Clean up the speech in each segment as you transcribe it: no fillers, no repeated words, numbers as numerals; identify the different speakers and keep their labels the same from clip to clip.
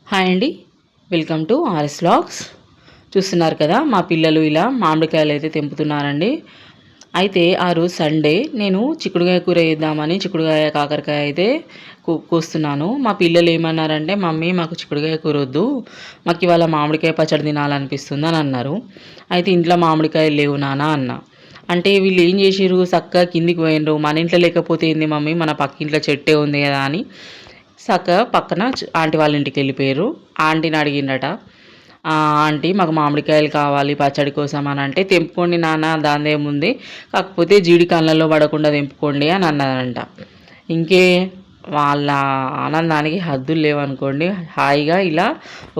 Speaker 1: Hi అండి, welcome to RS vlogs. చూస్తున్నారు కదా, మా పిల్లలు ఇలా మామిడికాయలు అయితే తెంపుతున్నారండి. అయితే ఆ రోజు సండే నేను చిక్కుడుకాయ కూర వేద్దామని చిక్కుడుకాయ కాకరకాయ అయితే కోస్తున్నాను. మా పిల్లలు ఏమన్నారంటే, మమ్మీ మాకు చిక్కుడుకాయ కూర వద్దు, మాకు ఇవాళ మామిడికాయ పచ్చడి తినాలనిపిస్తుంది అని అన్నారు. అయితే ఇంట్లో మామిడికాయలు లేవు నాన్న అన్న. అంటే వీళ్ళు ఏం చేసిర్రు, చక్కగా కిందికి పోయినరు. మన ఇంట్లో లేకపోతే ఏంది మమ్మీ, మన పక్కింట్లో చెట్టే ఉంది కదా అని చక్కగా పక్కన ఆంటీ వాళ్ళ ఇంటికి వెళ్ళిపోయారు. ఆంటీని అడిగిండట, ఆంటీ మాకు మామిడికాయలు కావాలి పచ్చడి కోసం అని అంటే, తెంపుకోండి నాన్న దానిదేముంది, కాకపోతే జీడి కళ్ళల్లో పడకుండా తెంపుకోండి అని అన్నదంట. ఇంకే వాళ్ళ ఆనందానికి హద్దులు లేవనుకోండి. హాయిగా ఇలా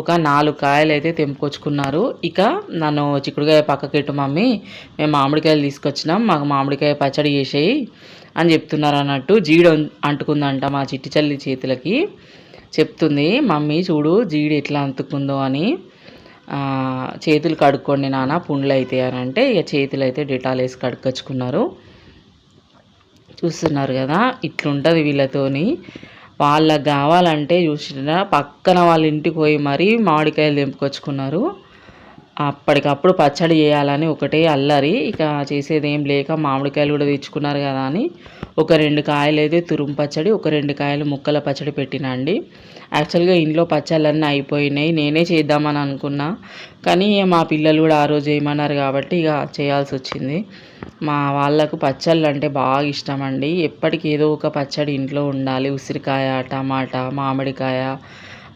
Speaker 1: ఒక 4 కాయలు అయితే తెంపుకొచ్చుకున్నారు. ఇక నన్ను చిక్కుడుకాయ పక్కకెట్టు మమ్మీ, మేము మామిడికాయలు తీసుకొచ్చినాం, మాకు మామిడికాయ పచ్చడి చేసేయి అని చెప్తున్నారు అన్నట్టు. జీడి అంటుకుందంట మా చిట్టి చల్లి చేతులకి. చెప్తుంది, మమ్మీ చూడు జీడి ఎట్లా అంటుకుందో అని, చేతులు కడుక్కోండి నాన్న పుండ్లు అయితే అని అంటే, ఇక చేతులు అయితే డెటాల్ వేసి కడుక్కొచ్చుకున్నారు. చూస్తున్నారు కదా, ఇట్లుంటుంది వీళ్ళతోని. వాళ్ళకి కావాలంటే చూసినా పక్కన వాళ్ళ ఇంటికి పోయి మరీ మామిడికాయలు తెంపుకొచ్చుకున్నారు. అప్పటికప్పుడు పచ్చడి చేయాలని ఒకటే అల్లరి. ఇక చేసేది ఏం లేక మామిడికాయలు కూడా తెచ్చుకున్నారు కదా అని ఒక 2 కాయలు అయితే తురుము పచ్చడి, ఒక 2 కాయలు ముక్కల పచ్చడి పెట్టినా అండి. యాక్చువల్గా ఇంట్లో పచ్చళ్ళన్నీ అయిపోయినాయి, నేనే చేద్దామని అనుకున్నా. కానీ మా పిల్లలు కూడా ఆ రోజు ఏమన్నారు కాబట్టి ఇక చేయాల్సి వచ్చింది. మా వాళ్ళకు పచ్చళ్ళు అంటే బాగా ఇష్టం అండి. ఎప్పటికి ఏదో ఒక పచ్చడి ఇంట్లో ఉండాలి. ఉసిరికాయ, టమాటా, మామిడికాయ,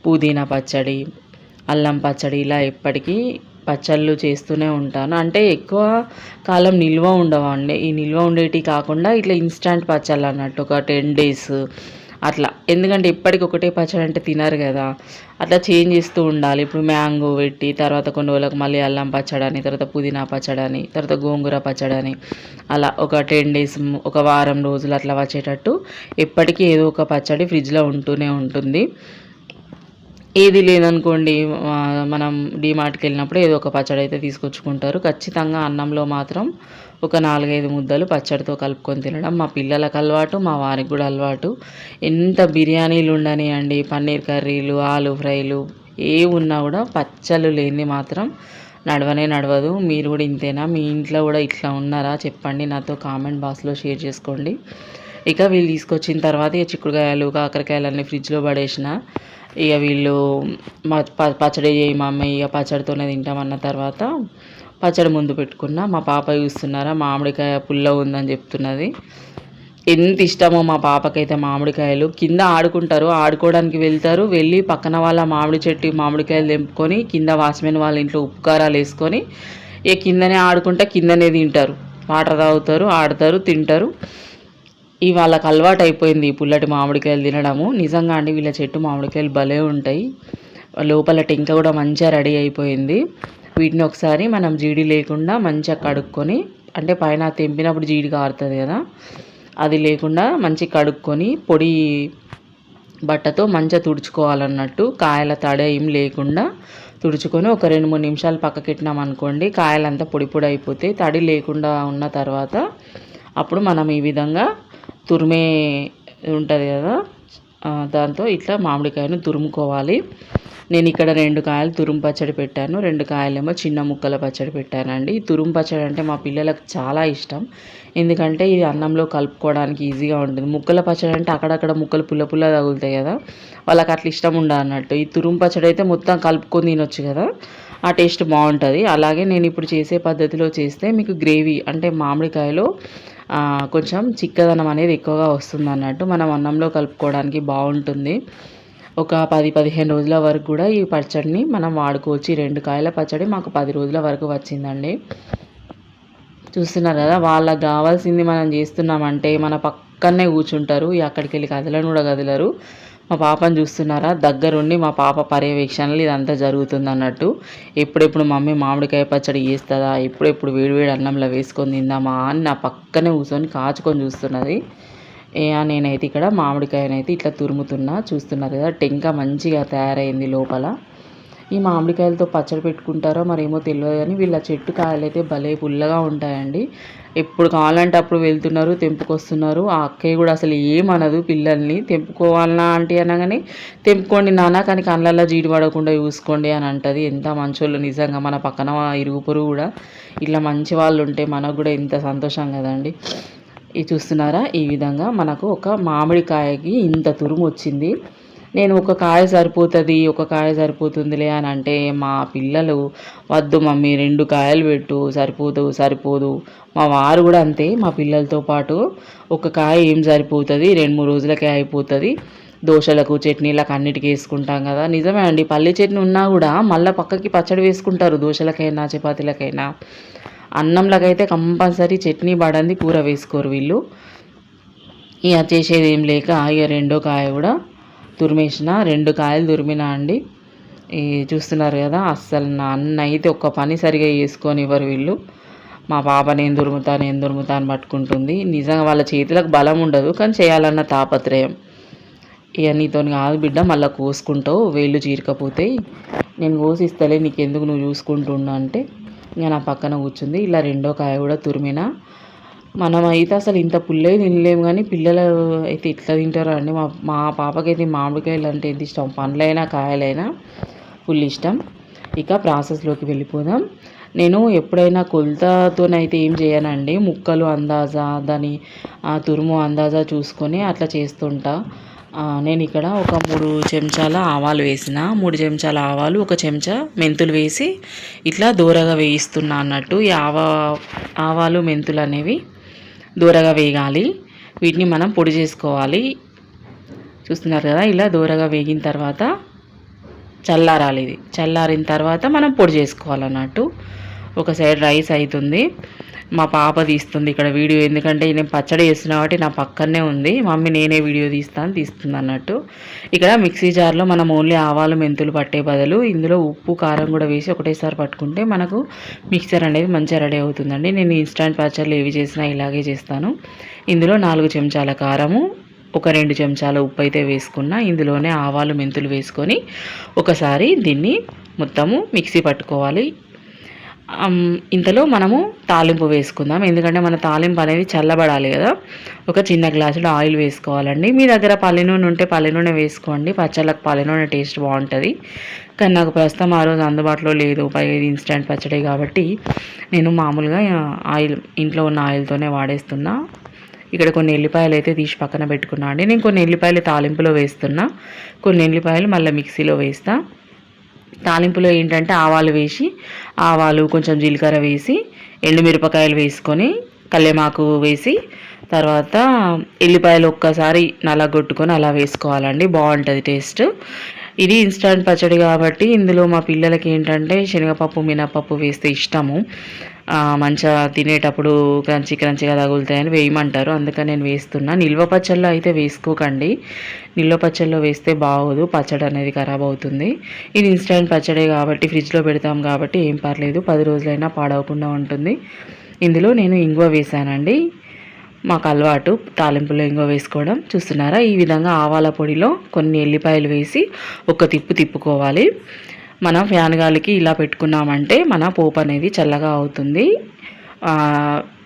Speaker 1: పుదీనా పచ్చడి, అల్లం పచ్చడి, ఇలా ఎప్పటికీ పచ్చళ్ళు చేస్తూనే ఉంటాను. అంటే ఎక్కువ కాలం నిల్వ ఉండవండి. ఈ నిల్వ ఉండేటివి కాకుండా ఇట్లా ఇన్స్టంట్ పచ్చళ్ళు అన్నట్టు ఒక 10 డేస్ అట్లా. ఎందుకంటే ఎప్పటికి ఒకటే పచ్చడి అంటే తినరు కదా, అట్లా చేంజ్ చేస్తూ ఉండాలి. ఇప్పుడు మ్యాంగో పెట్టి తర్వాత కొన్ని రోజులకు మళ్ళీ అల్లం పచ్చడి అని, తర్వాత పుదీనా పచ్చడి అని, తర్వాత గోంగూర పచ్చడి అని, అలా ఒక 10 డేస్ ఒక వారం రోజులు అట్లా వచ్చేటట్టు ఎప్పటికీ ఏదో ఒక పచ్చడి ఫ్రిడ్జ్లో ఉంటూనే ఉంటుంది. ఏది లేదనుకోండి, మనం డీమార్ట్కి వెళ్ళినప్పుడు ఏదో ఒక పచ్చడి అయితే తీసుకొచ్చుకుంటారు. ఖచ్చితంగా అన్నంలో మాత్రం ఒక 4-5 ముద్దలు పచ్చడితో కలుపుకొని తినడం మా పిల్లలకు అలవాటు, మా వారికి కూడా అలవాటు. ఎంత బిర్యానీలు ఉండనియండి, పన్నీర్ కర్రీలు, ఆలు ఫ్రైలు ఏ ఉన్నా కూడా పచ్చళ్ళు లేనిది మాత్రం నడవనే నడవదు. మీరు కూడా ఇంతేనా, మీ ఇంట్లో కూడా ఇట్లా ఉన్నారా చెప్పండి, నాతో కామెంట్ బాక్స్లో షేర్ చేసుకోండి. ఇక వీళ్ళు తీసుకొచ్చిన తర్వాత ఇక చిక్కుడుకాయలు కాకరకాయలు అన్నీ ఫ్రిడ్జ్లో పడేసిన. ఇక వీళ్ళు పచ్చడి చేయి మమ్మీ, ఇక పచ్చడితోనే తింటామన్న తర్వాత పచ్చడి ముందు పెట్టుకున్నా. మా పాప చూస్తున్నారా, మామిడికాయ పుల్ల ఉందని చెప్తున్నది. ఎంత ఇష్టమో మా పాపకైతే మామిడికాయలు. కింద ఆడుకుంటారు, ఆడుకోవడానికి వెళ్తారు, వెళ్ళి పక్కన వాళ్ళ మామిడి చెట్టు మామిడికాయలు తెంపుకొని కింద వాచ్మెన్ వాళ్ళ ఇంట్లో ఉప్పు కారాలు వేసుకొని ఇక కిందనే ఆడుకుంటా కిందనే తింటారు. వాటర్ తాగుతారు, ఆడతారు, తింటారు. వాళ్ళకి అలవాటు అయిపోయింది ఈ పుల్లటి మామిడికాయలు తినడము. నిజంగా అండి, వీళ్ళ చెట్టు మామిడికాయలు భలే ఉంటాయి. లోపల టెంక కూడా మంచిగా రెడీ అయిపోయింది. వీటిని ఒకసారి మనం జీడి లేకుండా మంచిగా కడుక్కొని, అంటే పైన తెంపినప్పుడు జీడి కారుతుంది కదా, అది లేకుండా మంచిగా కడుక్కొని పొడి బట్టతో మంచిగా తుడుచుకోవాలన్నట్టు. కాయల తడ ఏం లేకుండా తుడుచుకొని ఒక 2-3 నిమిషాలు పక్కకెట్టినాం అనుకోండి, కాయలంతా పొడి పొడి అయిపోతాయి. తడి లేకుండా ఉన్న తర్వాత అప్పుడు మనం ఈ విధంగా తురిమే ఉంటుంది కదా, దాంతో ఇట్లా మామిడికాయను తురుముకోవాలి. నేను ఇక్కడ 2 కాయలు తురుము పచ్చడి పెట్టాను, 2 కాయలేమో చిన్న ముక్కల పచ్చడి పెట్టానండి. ఈ తురుము పచ్చడి అంటే మా పిల్లలకు చాలా ఇష్టం. ఎందుకంటే ఇది అన్నంలో కలుపుకోవడానికి ఈజీగా ఉంటుంది. ముక్కల పచ్చడి అంటే అక్కడక్కడ ముక్కలు పుల్ల పుల్ల తగులుతాయి కదా, వాళ్ళకి అట్లా ఇష్టం ఉండదు అన్నట్టు. ఈ తురుము పచ్చడి అయితే మొత్తం కలుపుకొని తినొచ్చు కదా, ఆ టేస్ట్ బాగుంటుంది. అలాగే నేను ఇప్పుడు చేసే పద్ధతిలో చేస్తే మీకు గ్రేవీ అంటే మామిడికాయలో కొంచెం చిక్కదనం అనేది ఎక్కువగా వస్తుంది అన్నట్టు. మనం అన్నంలో కలుపుకోవడానికి బాగుంటుంది. ఒక 10-15 రోజుల వరకు కూడా ఈ పచ్చడిని మనం వాడుకోవచ్చు. 2 కాయల పచ్చడి మాకు 10 రోజుల వరకు వచ్చిందండి. చూస్తున్నారు కదా, వాళ్ళకి కావాల్సింది మనం చేస్తున్నామంటే మన పక్కనే కూర్చుంటారు, అక్కడికి వెళ్ళి కదలను కూడా కదలరు. మా పాపను చూస్తున్నారా, దగ్గరుండి మా పాప పర్యవేక్షణలు ఇదంతా జరుగుతుంది అన్నట్టు. ఎప్పుడెప్పుడు మమ్మీ మామిడికాయ పచ్చడి చేస్తుందా, ఎప్పుడెప్పుడు వేడివేడి అన్నంలో వేసుకొని తిందామా అని నా పక్కనే కూర్చొని కాచుకొని చూస్తున్నది. నేనైతే ఇక్కడ మామిడికాయనైతే ఇట్లా తురుముతున్నా. చూస్తున్నారు కదా, టెంక మంచిగా తయారైంది లోపల. ఈ మామిడికాయలతో పచ్చడి పెట్టుకుంటారో మరేమో తెలియదు కానీ వీళ్ళ చెట్టు కాయలు అయితే భలే పుల్లగా ఉంటాయండి. ఎప్పుడు కావాలంటే అప్పుడు వెళ్తున్నారు, తెంపుకొస్తున్నారు. ఆ అక్కయ్య కూడా అసలు ఏమనదు పిల్లల్ని. తెంపుకోవాలన్నా ఆంటీ అనగానే తెంపుకోండి నాన్న, కానీ కళ్ళల్లో జీడి పడకుండా చూసుకోండి అని అంటది. ఎంత మంచోళ్ళు నిజంగా. మన పక్కన ఇరుగు పొరుగు కూడా ఇట్లా మంచి వాళ్ళు ఉంటే మనకు కూడా ఎంత సంతోషం కదండి. ఇది చూస్తున్నారా, ఈ విధంగా మనకు ఒక మామిడికాయకి ఇంత తురుము వచ్చింది. నేను ఒక కాయ సరిపోతుంది, ఒక కాయ సరిపోతుందిలే అని అంటే మా పిల్లలు వద్దు మమ్మీ 2 కాయలు పెట్టు, సరిపోదు. మా వారు కూడా అంతే, మా పిల్లలతో పాటు ఒక కాయ ఏం సరిపోతుంది, 2-3 రోజులకే అయిపోతుంది, దోశలకు చట్నీలకు అన్నిటికీ వేసుకుంటాం కదా. నిజమే అండి, పల్లి చట్నీ ఉన్నా కూడా మళ్ళీ పక్కకి పచ్చడి వేసుకుంటారు, దోశలకైనా చపాతీలకైనా. అన్నంలకైతే కంపల్సరీ చట్నీ పడంది, కూర వేసుకోరు వీళ్ళు. ఇక చేసేది ఏం లేక ఇక 2వ కాయ కూడా తురిమేసిన. 2 కాయలు తురిమినా అండి. ఈ చూస్తున్నారు కదా, అస్సలు నా అన్న అయితే ఒక్క పని సరిగా చేసుకొని ఇవ్వరు వీళ్ళు. మా పాప నేను దురుముతా అని పట్టుకుంటుంది. నిజంగా వాళ్ళ చేతులకు బలం ఉండదు, కానీ చేయాలన్న తాపత్రయం. ఇక నీతో కాదు బిడ్డ, మళ్ళీ కోసుకుంటావు, వేళ్ళు చీరకపోతాయి, నేను కోసిస్తలే నీకెందుకు, నువ్వు చూసుకుంటున్నా అంటే ఇక నా పక్కన కూర్చుంది. ఇలా 2వ కాయ కూడా తురిమిన. మనం అయితే అసలు ఇంత పుల్లే తినలేము, కానీ పిల్లలు అయితే ఇట్లా తింటారు అండి. మా పాపకైతే మామిడికాయలు అంటే ఎంత ఇష్టం, పండ్లైనా కాయలైనా ఫుల్ ఇష్టం. ఇక ప్రాసెస్లోకి వెళ్ళిపోదాం. నేను ఎప్పుడైనా కొలతతోనైతే ఏం చేయనండి, ముక్కలు అందాజా, దాని తురుము అందాజా చూసుకొని అట్లా చేస్తుంటా. నేను ఇక్కడ ఒక 3 చెంచాల ఆవాలు వేసిన, 3 చెంచాల ఆవాలు, 1 చెంచా మెంతులు వేసి ఇట్లా దూరగా వేయిస్తున్నా అన్నట్టు. ఈ ఆవాలు మెంతులు అనేవి దూరగా వేగాలి, వీటిని మనం పొడి చేసుకోవాలి. చూస్తున్నారు కదా, ఇలా దూరగా వేగిన తర్వాత చల్లారాలి. ఇది చల్లారిన తర్వాత మనం పొడి చేసుకోవాలన్నట్టు. ఒక సైడ్ రైస్ అవుతుంది, మా పాప తీస్తుంది ఇక్కడ వీడియో, ఎందుకంటే నేను పచ్చడి చేస్తున్నా కాబట్టి నా పక్కనే ఉంది. మమ్మీ నేనే వీడియో తీస్తుంది అన్నట్టు. ఇక్కడ మిక్సీ జార్లో మనం ఓన్లీ ఆవాలు మెంతులు పట్టే బదులు ఇందులో ఉప్పు కారం కూడా వేసి ఒకటేసారి పట్టుకుంటే మనకు మిక్సర్ అనేది మంచిగా రెడీ అవుతుందండి. నేను ఇన్స్టంట్ పచ్చళ్ళు ఏవి చేసినా ఇలాగే చేస్తాను. ఇందులో 4 చెంచాల కారము, ఒక 2 చెంచాల ఉప్పు అయితే వేసుకున్నా. ఇందులోనే ఆవాలు మెంతులు వేసుకొని ఒకసారి దీన్ని మొత్తము మిక్సీ పట్టుకోవాలి. ఇంతలో మనము తాలింపు వేసుకుందాం, ఎందుకంటే మన తాలింపు అనేది చల్లబడాలి కదా. ఒక చిన్న గ్లాసులో ఆయిల్ వేసుకోవాలండి. మీ దగ్గర పల్లి నూనె ఉంటే పల్లి నూనె వేసుకోండి, పచ్చళ్ళకి పల్లి నూనె టేస్ట్ బాగుంటుంది. కానీ నాకు ప్రస్తుతం ఆ రోజు అందుబాటులో లేదు, పైగా ఇది ఇన్స్టెంట్ పచ్చడి కాబట్టి నేను మామూలుగా ఆయిల్, ఇంట్లో ఉన్న ఆయిల్తోనే వాడేస్తున్నా. ఇక్కడ కొన్ని ఎల్లిపాయలు అయితే తీసి పక్కన పెట్టుకున్నా అండి. నేను కొన్ని ఎల్లిపాయలు తాలింపులో వేస్తున్నా, కొన్ని ఎల్లిపాయలు మళ్ళీ మిక్సీలో వేస్తా. తాలింపులో ఏంటంటే ఆవాలు వేసి, ఆవాలు కొంచెం జీలకర్ర వేసి, ఎండుమిరపకాయలు వేసుకొని, కల్లేమాకు వేసి, తర్వాత ఎల్లిపాయలు ఒక్కసారి నలగొట్టుకొని అలా వేసుకోవాలండి, బాగుంటుంది టేస్ట్. ఇది ఇన్స్టంట్ పచ్చడి కాబట్టి ఇందులో మా పిల్లలకి ఏంటంటే శనగపప్పు మినపప్పు వేస్తే ఇష్టము, మంచిగా తినేటప్పుడు క్రంచిగా తగులుతాయని వేయమంటారు, అందుకని నేను వేస్తున్నా. నిల్వ పచ్చళ్ళు అయితే వేసుకోకండి, నిల్వ పచ్చళ్ళలో వేస్తే బాగోదు, పచ్చడి అనేది ఖరాబ్ అవుతుంది. ఇది ఇన్స్టంట్ పచ్చడే కాబట్టి ఫ్రిడ్జ్లో పెడతాం కాబట్టి ఏం పర్లేదు, 10 రోజులైనా పాడవకుండా ఉంటుంది. ఇందులో నేను ఇంగువ వేసానండి, మాకు అలవాటు తాలింపులో ఇంగువ వేసుకోవడం. చూస్తున్నారా, ఈ విధంగా ఆవాల పొడిలో కొన్ని ఎల్లిపాయలు వేసి ఒక తిప్పుకోవాలి. మనం ఫ్యాన్ గాలికి ఇలా పెట్టుకున్నామంటే మన పోపు అనేది చల్లగా అవుతుంది.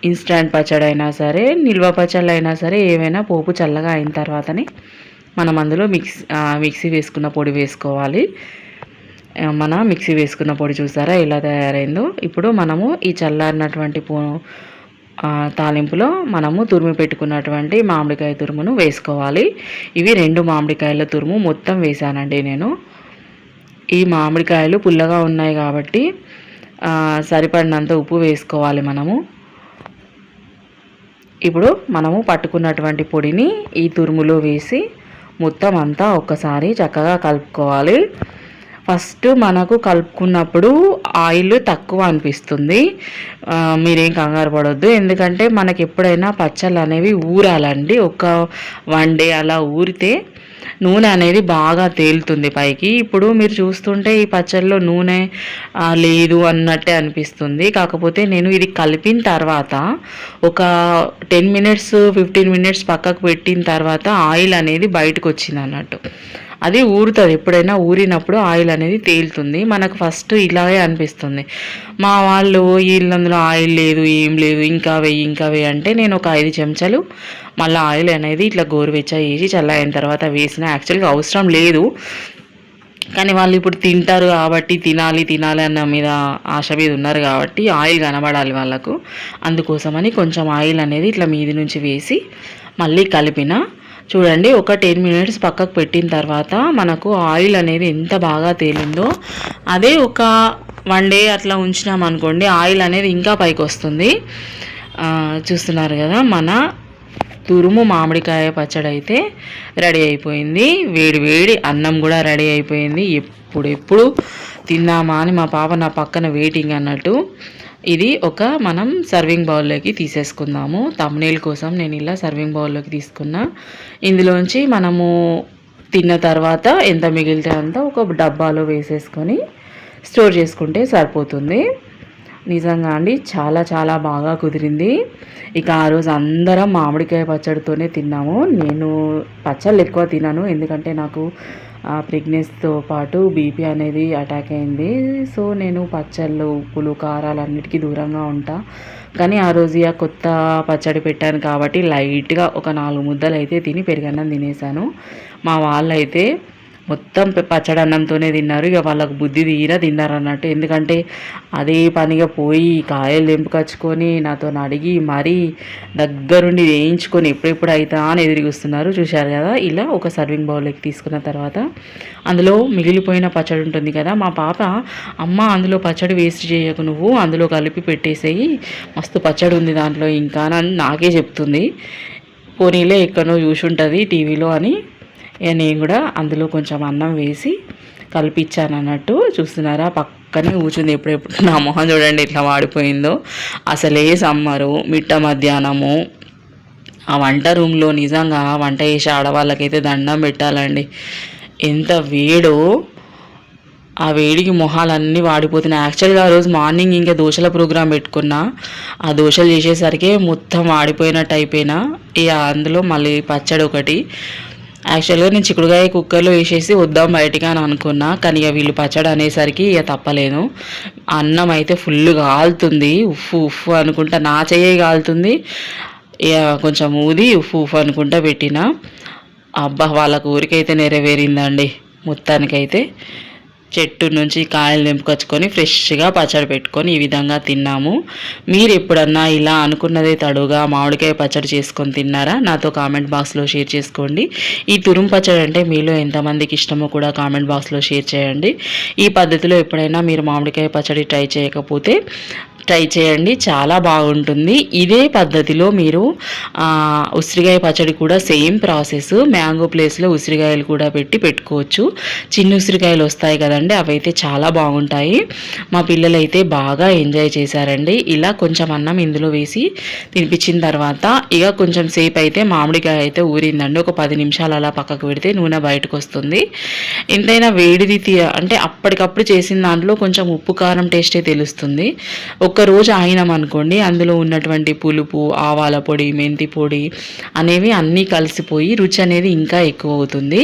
Speaker 1: ఇన్స్టంట్ పచ్చడి అయినా సరే, నిల్వ పచ్చళ్ళు అయినా సరే, ఏవైనా పోపు చల్లగా అయిన తర్వాతనే మనం అందులో మిక్సీ వేసుకున్న పొడి వేసుకోవాలి. మన మిక్సీ వేసుకున్న పొడి చూసారా ఎలా తయారైందో. ఇప్పుడు మనము ఈ చల్లారినటువంటి తాలింపులో మనము తురుము పెట్టుకున్నటువంటి మామిడికాయ తురుమును వేసుకోవాలి. ఇవి 2 మామిడికాయల తురుము మొత్తం వేసానండి నేను. ఈ మామిడికాయలు పుల్లగా ఉన్నాయి కాబట్టి సరిపడినంత ఉప్పు వేసుకోవాలి మనము. ఇప్పుడు మనము పట్టుకున్నటువంటి పొడిని ఈ తురుములో వేసి మొత్తం అంతా ఒక్కసారి చక్కగా కలుపుకోవాలి. ఫస్ట్ మనకు కలుపుకున్నప్పుడు ఆయిల్ తక్కువ అనిపిస్తుంది, మీరేం కంగారు పడొద్దు, ఎందుకంటే మనకి ఎప్పుడైనా పచ్చళ్ళు అనేవి ఊరాలండి. ఒక 1 డే అలా ఊరితే నూనె అనేది బాగా తేలుతుంది పైకి. ఇప్పుడు మీరు చూస్తుంటే ఈ పచ్చళ్ళలో నూనె లేదు అన్నట్టే అనిపిస్తుంది, కాకపోతే నేను ఇది కలిపిన తర్వాత ఒక 10 మినిట్స్ 15 మినిట్స్ పక్కకు పెట్టిన తర్వాత ఆయిల్ అనేది బయటకు వచ్చింది అన్నట్టు. అది ఊరుతుంది. ఎప్పుడైనా ఊరినప్పుడు ఆయిల్ అనేది తేలుతుంది. మనకు ఫస్ట్ ఇలాగే అనిపిస్తుంది. మా వాళ్ళు వీళ్ళందులో ఆయిల్ లేదు, ఏం లేదు, ఇంకా వెయ్యి అంటే నేను ఒక 5 చెంచాలు మళ్ళీ ఆయిల్ అనేది ఇట్లా గోరువెచ్చగా వేసి చల్లైన తర్వాత వేసిన. యాక్చువల్గా అవసరం లేదు, కానీ వాళ్ళు ఇప్పుడు తింటారు కాబట్టి తినాలి అన్న మీద ఆశ మీద ఉన్నారు కాబట్టి ఆయిల్ కనబడాలి వాళ్ళకు. అందుకోసమని కొంచెం ఆయిల్ అనేది ఇట్లా మీది నుంచి వేసి మళ్ళీ కలిపిన. చూడండి, ఒక 10 మినిట్స్ పక్కకు పెట్టిన తర్వాత మనకు ఆయిల్ అనేది ఎంత బాగా తేలిందో. అదే ఒక 1 డే అట్లా ఉంచినామనుకోండి, ఆయిల్ అనేది ఇంకా పైకి వస్తుంది. చూస్తున్నారు కదా, మన తురుము మామిడికాయ పచ్చడి అయితే రెడీ అయిపోయింది. వేడి వేడి అన్నం కూడా రెడీ అయిపోయింది. ఎప్పుడెప్పుడు తిందామా అని మా పాప నా పక్కన వెయిటింగ్ అన్నట్టు. ఇది ఒక మనం సర్వింగ్ బౌల్లోకి తీసేసుకుందాము. థంబ్నెయిల్ కోసం నేను ఇలా సర్వింగ్ బౌల్లోకి తీసుకున్నా. ఇందులోంచి మనము తిన్న తర్వాత ఎంత మిగిలితే అంత ఒక డబ్బాలో వేసేసుకొని స్టోర్ చేసుకుంటే సరిపోతుంది. నిజంగా అండి చాలా చాలా బాగా కుదిరింది. ఇక ఆ రోజు అందరం మామిడికాయ పచ్చడితోనే తిన్నాము. నేను పచ్చళ్ళు ఎక్కువ తినను, ఎందుకంటే నాకు ప్రెగ్నెన్సీతో పాటు బీపీ అనేది అటాక్ అయింది. సో నేను పచ్చళ్ళు, ఉప్పులు, కారాలు అన్నిటికీ దూరంగా ఉంటా. కానీ ఆ రోజు కొత్త పచ్చడి పెట్టాను కాబట్టి లైట్గా ఒక 4 ముద్దలు అయితే తిని పెరుగన్నం తినేసాను. మా వాళ్ళైతే మొత్తం పచ్చడి అన్నంతోనే తిన్నారు. ఇక వాళ్ళకు బుద్ధి తీరా తిన్నారు అన్నట్టు. ఎందుకంటే అదే పనిగా పోయి కాయలు తెంపుకొచ్చుకొని నాతో అడిగి మరీ దగ్గరుండి వేయించుకొని ఎప్పుడెప్పుడు అవుతా అని ఎదురుస్తున్నారు. చూశారు కదా, ఇలా ఒక సర్వింగ్ బౌల్లోకి తీసుకున్న తర్వాత అందులో మిగిలిపోయిన పచ్చడి ఉంటుంది కదా, మా పాప అమ్మ అందులో పచ్చడి వేస్ట్ చేయకు, నువ్వు అందులో కలిపి పెట్టేసేయి, మస్తు పచ్చడి ఉంది దాంట్లో ఇంకా అని నాకే చెప్తుంది. పోనీలే ఎక్కడో చూసి ఉంటుంది టీవీలో అని నేను కూడా అందులో కొంచెం అన్నం వేసి కలిపిచ్చాను అన్నట్టు. చూస్తున్నారా, పక్కనే కూర్చుంది. ఎప్పుడెప్పుడు నా మొహం చూడండి ఎట్లా వాడిపోయిందో. అసలే సమ్మరు, మిట్ట మధ్యాహ్నము. ఆ వంట రూమ్లో నిజంగా వంట చేసే ఆడవాళ్ళకైతే దండం పెట్టాలండి. ఎంత వేడో, ఆ వేడికి మొహాలన్నీ వాడిపోతున్నాయి. యాక్చువల్గా ఆ రోజు మార్నింగ్ ఇంకా దోశల ప్రోగ్రాం పెట్టుకున్నా. ఆ దోశలు చేసేసరికి మొత్తం వాడిపోయినట్టు అయిపోయినా. ఇక అందులో మళ్ళీ పచ్చడి ఒకటి. యాక్చువల్గా నేను చిక్కుడుకాయ కుక్కర్లో వేసేసి వద్దాం బయటికి అని అనుకున్నా, కానీ ఇక వీళ్ళు పచ్చడి అనేసరికి ఇక తప్పలేదు. అన్నం అయితే ఫుల్ కాలుతుంది, ఉఫ్ఫు ఉఫ్ఫు అనుకుంటా నా చెయ్యి కాలుతుంది. ఇక కొంచెం ఊది ఉఫ్ఫు ఉఫ్ఫు అనుకుంటా పెట్టిన. అబ్బా, వాళ్ళకు ఊరికైతే నెరవేరిందండి. మొత్తానికైతే చెట్టు నుంచి కాయలు తెంపుకొచ్చుకొని ఫ్రెష్గా పచ్చడి పెట్టుకొని ఈ విధంగా తిన్నాము. మీరు ఎప్పుడన్నా ఇలా అనుకున్నదే తడుగా మామిడికాయ పచ్చడి చేసుకొని తిన్నారా? నాతో కామెంట్ బాక్స్లో షేర్ చేసుకోండి. ఈ తురుము పచ్చడి అంటే మీలో ఎంతమందికి ఇష్టమో కూడా కామెంట్ బాక్స్లో షేర్ చేయండి. ఈ పద్ధతిలో ఎప్పుడైనా మీరు మామిడికాయ పచ్చడి ట్రై చేయకపోతే ట్రై చేయండి, చాలా బాగుంటుంది. ఇదే పద్ధతిలో మీరు ఉసిరికాయ పచ్చడి కూడా సేమ్ ప్రాసెస్, మ్యాంగో ప్లేస్లో ఉసిరికాయలు కూడా పెట్టుకోవచ్చు. చిన్న ఉసిరికాయలు వస్తాయి కదండి, అవైతే చాలా బాగుంటాయి. మా పిల్లలు అయితే బాగా ఎంజాయ్ చేశారండి. ఇలా కొంచెం అన్నం ఇందులో వేసి తినిపించిన తర్వాత ఇక కొంచెం సేపు అయితే మామిడికాయ అయితే ఊరిందండి. ఒక 10 నిమిషాలు అలా పక్కకు పెడితే నూనె బయటకు వస్తుంది. ఎంతైనా వేడిది అంటే అప్పటికప్పుడు చేసిన దాంట్లో కొంచెం ఉప్పు కారం టేస్టే తెలుస్తుంది. ఒక్కరోజు ఆగినామనుకోండి, అందులో ఉన్నటువంటి పులుపు, ఆవాల పొడి, మెంతి పొడి అనేవి అన్నీ కలిసిపోయి రుచి అనేది ఇంకా ఎక్కువ అవుతుంది.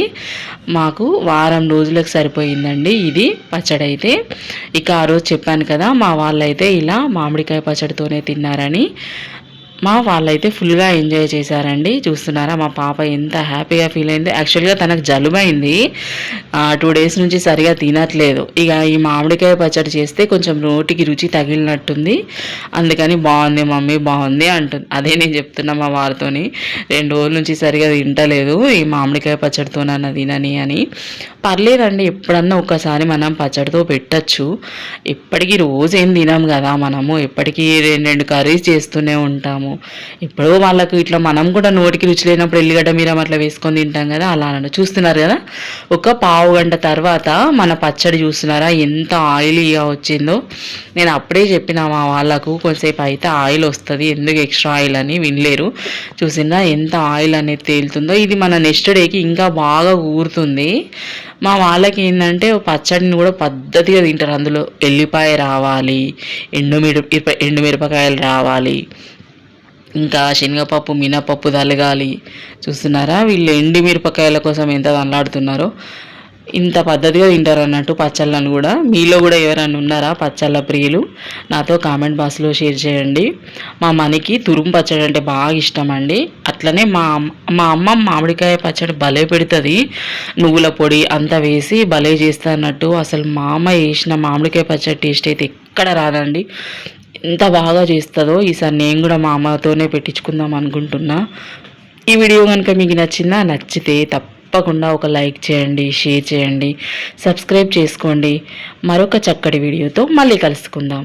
Speaker 1: మాకు వారం రోజులకు సరిపోయిందండి ఇది పచ్చడి అయితే. ఇక ఆ రోజు చెప్పాను కదా, మా వాళ్ళైతే ఇలా మామిడికాయ పచ్చడితోనే తిన్నారని. మా వాళ్ళైతే ఫుల్గా ఎంజాయ్ చేశారండి. చూస్తున్నారా, మా పాప ఎంత హ్యాపీగా ఫీల్ అయింది. యాక్చువల్గా తనకు జలుబైంది, 2 డేస్ నుంచి సరిగా తినట్లేదు. ఇక ఈ మామిడికాయ పచ్చడి చేస్తే కొంచెం నోటికి రుచి తగిలినట్టుంది, అందుకని బాగుంది మమ్మీ బాగుంది అంటుంది. అదే నేను చెప్తున్నా మా వారితోని, 2 రోజుల నుంచి సరిగా తింటలేదు, ఈ మామిడికాయ పచ్చడితోనన్నా తినని అని. పర్లేదండి, ఎప్పుడన్నా ఒకసారి మనం పచ్చడితో పెట్టచ్చు. ఎప్పటికీ రోజు ఏం తినాం కదా మనము, ఎప్పటికీ 2 కర్రీస్ చేస్తూనే ఉంటాము. ఇప్పుడు వాళ్ళకు ఇట్లా మనం కూడా నోటికి రుచి లేనప్పుడు ఎల్లిగడ్డ మీరం అట్లా వేసుకొని తింటాం కదా, అలా అన్నట్టు. చూస్తున్నారు కదా, ఒక పావు గంట తర్వాత మన పచ్చడి చూస్తున్నారా ఎంత ఆయిలీగా వచ్చిందో. నేను అప్పుడే చెప్పిన మా వాళ్ళకు కొంచెంసేపు అయితే ఆయిల్ వస్తుంది, ఎందుకు ఎక్స్ట్రా ఆయిల్ అని వినలేరు. చూసినా ఎంత ఆయిల్ అనేది తేలుతుందో. ఇది మన నెక్స్ట్ డేకి ఇంకా బాగా ఊరుతుంది. మా వాళ్ళకి ఏంటంటే పచ్చడిని కూడా పద్ధతిగా తింటారు. అందులో ఎల్లిపాయ రావాలి, ఎండుమిరపకాయలు రావాలి, ఇంకా శనగపప్పు, మినపప్పు తలగాలి. చూస్తున్నారా, వీళ్ళు ఎండి మిరపకాయల కోసం ఎంత తనలాడుతున్నారో. ఇంత పద్ధతిగా తింటారు అన్నట్టు పచ్చళ్ళను కూడా. మీలో కూడా ఎవరైనా ఉన్నారా పచ్చళ్ళ ప్రియులు? నాతో కామెంట్ బాక్స్లో షేర్ చేయండి. మా మనకి తురుము పచ్చడి అంటే బాగా ఇష్టం అండి. అట్లనే మా అమ్మ మామిడికాయ పచ్చడి భలే పెడుతుంది, నువ్వుల పొడి అంతా వేసి భలే చేస్తా అన్నట్టు. అసలు మా అమ్మ వేసిన మామిడికాయ పచ్చడి టేస్ట్ అయితే ఎక్కడ రాదండి, ఎంత బాగా చేస్తుందో. ఈసారి నేను కూడా మా అమ్మతోనే పెట్టించుకుందాం అనుకుంటున్నా. ఈ వీడియో కనుక మీకు నచ్చితే తప్పకుండా ఒక లైక్ చేయండి, షేర్ చేయండి, సబ్స్క్రైబ్ చేసుకోండి. మరొక చక్కటి వీడియోతో మళ్ళీ కలుసుకుందాం.